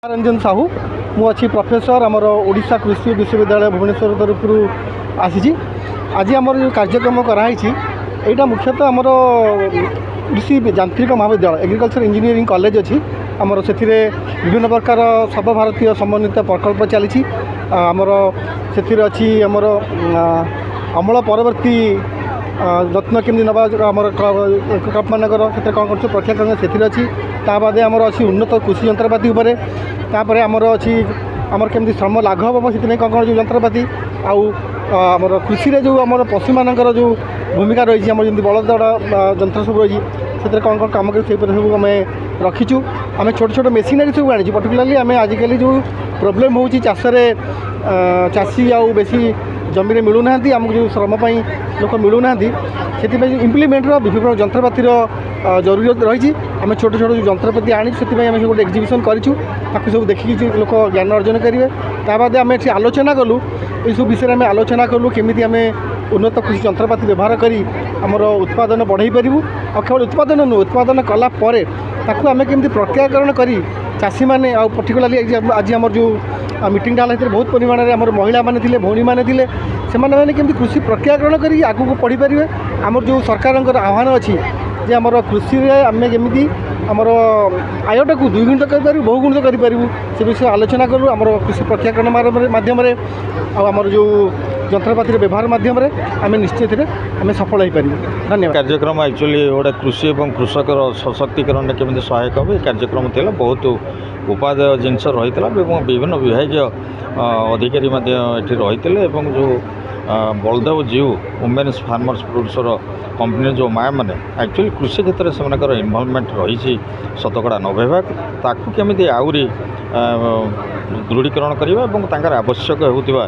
रंजन साहू मुझे प्रोफेसर आमर ओडिशा कृषि विश्वविद्यालय भुवनेश्वर तरफ आसी आज आमर जो कार्यक्रम कराई यहाँ मुख्यतः आमर कृषि यांत्रिक महाविद्यालय एग्रीकल्चर इंजीनियरिंग कॉलेज अच्छी आमर से विभिन्न प्रकार सर्वभारतीय समन्वित प्रकल्प चली आमर से अच्छी आमर अमल परवर्ती যত্ন কেমনি নেওয়া আমার ক্রপ মানকর সেটা কম করছে প্রক্রিয়াকরণ সেটি অছি তা বাদে আমার অছি উন্নত কৃষি যন্ত্রপাতি উপরে তাপরে আমার অছি আমার কেমনি শ্রম লাঘব হব সেটি কম কম যে যন্ত্রপাতি আউ আমার কৃষিরে যে আমার পশু মানকর যে ভূমিকা রয়েছে আমার যেমন বলদ যন্ত্র সব রয়েছে সেটা কম কম কাম করে সেই সব আমি রখিছু আমি ছোট ছোট মেସିନାরি সব আনিছি পার্টিকুলারলি আমি আজকাল যে প্রোবলেম হচ্ছে চাষরে চাষী আউ বেশি जमी मिलूना आमको जो श्रमपाई लोक मिलूना से इम्प्लीमेंटर विभिन्न जंत्रपातिर जरूरत रही आम छोट छोट जो जंत्रपाति आनी से गोटे एक्जिबिशन करूँ सब देखिए लोक ज्ञान अर्जन करेंगे ताद आम ये आलोचना कलु यू विषय में आलोचना कलु केमी आम उन्नत कृषि जंत्रपाति व्यवहार कर आमर उत्पादन बढ़ई पारू और केवल उत्पादन नुह उत्पादन कलापर ताकू आम केमी प्रक्रियाकरण कर चाषी मैंने पर्टिकुलाली आज आम जो मीटिंग है बहुत परिमाण में आम महिला मैंने थे भौणी मैंने थे से मैंने केमी कृषि प्रक्रियाकरण कर आगू पढ़ी पारे आमर जो सरकार आह्वान अच्छी जे आमर कृषि आम जमी आमर आयटा को द्विगुणित कर बहु गुणित करूँ से विषय आलोचना करूँ आमर कृषि प्रक्रियाकरण माध्यम आमर जो जंत्रपाति व्यवहार माध्यम आम निश्चित आम सफल हो पार धन्यवाद। कार्यक्रम एक्चुअली गोटे कृषि और कृषक सशक्तिकरण में केमी सहायक हो कार्यक्रम थी बहुत उपादेय जिनस रही विभिन्न विभागीय अधिकारी रही जो बलदेव जीव वुमेन्स फार्मर्स प्रोड्यूसर कंपनी जो माँ मैंने एक्चुअली कृषि क्षेत्र से इनवॉल्वमेंट रही शतकड़ा 90 भाग ताकू केमी आहरी दृढ़ीकरण करवा और आवश्यक होता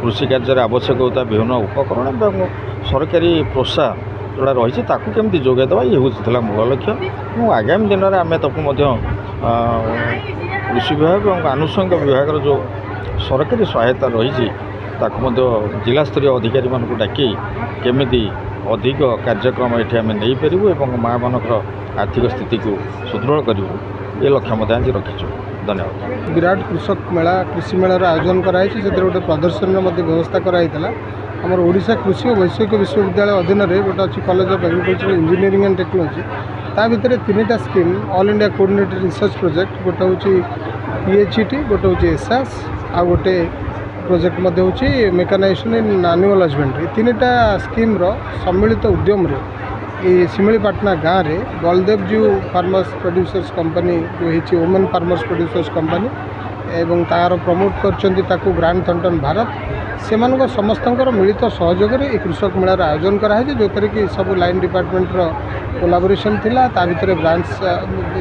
कृषि कार्य आवश्यक होता विभिन्न उपकरण और सरकारी प्रोत्साहन जोड़ा रही केमी जोगेदेवा ये हूँ मूल लक्ष्य और आगामी दिन में आम ताकू कृषि विभाग और आनुषंगिक विभाग जो सरकारी सहायता रही जिला स्तरीय अधिकारी मानक डाकी केमी अधिक कार्यक्रम ये आम नहीं पारू और माँ मानकर आर्थिक स्थिति को सुदृढ़ करूँ ये लक्ष्य मत आज रखीचु। धन्यवाद। विराट कृषक मेला कृषि मेलार आयोजन कराई से गोटे प्रदर्शन व्यवस्था कराई आमर ओडिशा कृषि और वैषयिक विश्वविद्यालय अधीन गोटे अच्छी college of agriculture engineering and technology ता भितर 3टा scheme all India coordinated research project गोटे हूँ PHET गोटे हूँ एसास आ गोटे प्रोजेक्ट हूँ mechanisation in annual husbandry 3टा scheme सम्मिलित उद्यम ये शिमिलीपाटना गाँव में बलदेव जीव फार्मर्स प्रोड्यूसर्स कंपनी जो है वुमेन फार्मर्स प्रोड्यूसर्स कंपनी एवं तार प्रमोट कर ग्रांड थंटन भारत से समस्त मिलित सहयोग में कृषक मेलार आयोजन कराई जो थे कि सब लाइन डिपार्टमेंटर कोलाबोरेशन थिला ता भीतर ब्रांच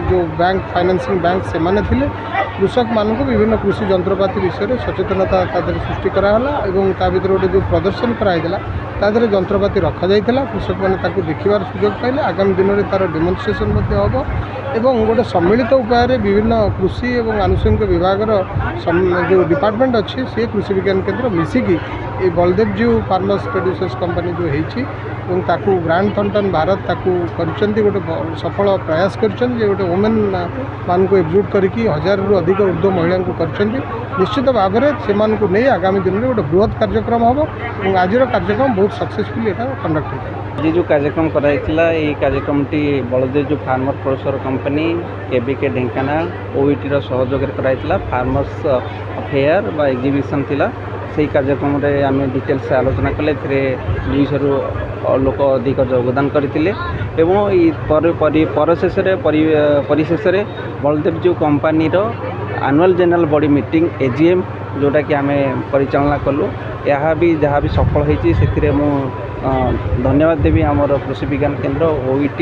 जो बैंक फाइनेंसिंग बैंक से माने थिले कृषक मानक विभिन्न कृषि जंत्रपाति विषय में सचेतनता सृष्टि कराला और ता भीतर गोटे जो प्रदर्शन कराई तादर जंत्रपाति रखा जाइथिला कृषक मैंने देखिबार सुजोग पाइले आगामी दिन में तार डेमोन्स्ट्रेशन हम एवं गोटे सम्मिलित उपाय विभिन्न कृषि और आनुषंगिक विभाग जो डिपार्टमेंट अच्छी सी कृषि विज्ञान केन्द्र मिसिकी ये बलदेव जीव फार्मर्स प्रोड्यूसर्स कंपनी जो होती ग्रांड थंटन भारत गोटे सफल प्रयास कर गोटे वुमेन मान को एकजुट करके 1000 रु अधिक ऊर्ध्व महिला को कर निश्चित भाव में से नहीं आगामी दिन में गोटे बृहत कार्यक्रम हम और आज कार्यक्रम बहुत सक्सेसफुली कंडक्ट होता है। ये जो कार्यक्रम कराई ये कार्यक्रम टी बलदेव जो farmer producer company KBK Dhenkanal OET सहयोग कराई फार्मर्स फेयर बा एग्जिबिशन थिला से कार्यक्रम रे आम डिटेल्स से आलोचना कले 200 रु लोक अधिक योगदान करते परिशेष बलदेव जो company annual general body meeting AGM जोटा कि आम परिचालना कलु यह भी जहाँ भी सफल होती से धन्यवाद देवी आमर कृषि विज्ञान केन्द्र OET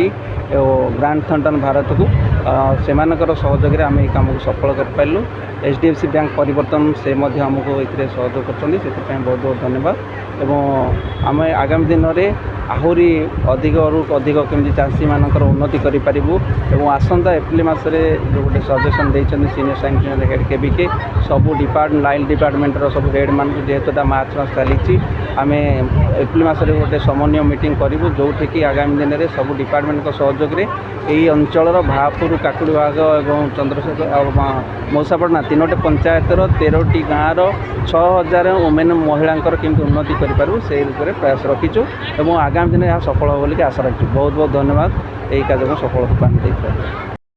और ग्रांड थंटन भारत को से सहयोग में आम ये कम को सफल कर पार्लु HDFC बैंक परिवर्तन से आमको ये सहयोग कर बहुत बहुत धन्यवाद एवं आम आगामी दिन में आहरी अधिक केमती चाषी मानकर उन्नति करूँ और आसंता एप्रिल मसरे जो गोटे सजेसन देते सीनियर साइंटिस्ट हेड KBK सबू डिपार्टमेंट लाइन डिपार्टमेंट सब हेड मान जेहेतु मार्च मास चली आम एप्रिल मसरे गोटे समन्वय मीटिंग करूँ जो कि आगामी दिन में सब डिपार्टमेंट सहयोग में यही अंचल भापुर କାକୁଡ଼ି ବାଗ ଏବଂ ଚନ୍ଦ୍ରଶେଖର ଆଉ ମଉସାପାଟଣା ତିନୋଟି ପଞ୍ଚାୟତର 13ଟି ଗାଁର 6000 ଓମେନ୍ ମହିଳାଙ୍କର କେମିତି ଉନ୍ନତି କରିପାରିବୁ ସେଇ ଉପରେ ପ୍ରୟାସ ରଖିଛୁ ଏବଂ ଆଗାମୀ ଦିନେ ଏହା ସଫଳ ହେବ ବୋଲିକି ଆଶା ରଖିଛୁ। ବହୁତ ବହୁତ ଧନ୍ୟବାଦ ଏହି କାର୍ଯ୍ୟକ୍ରମ ସଫଳ ପାଣି ଦେଇଥିବାରୁ।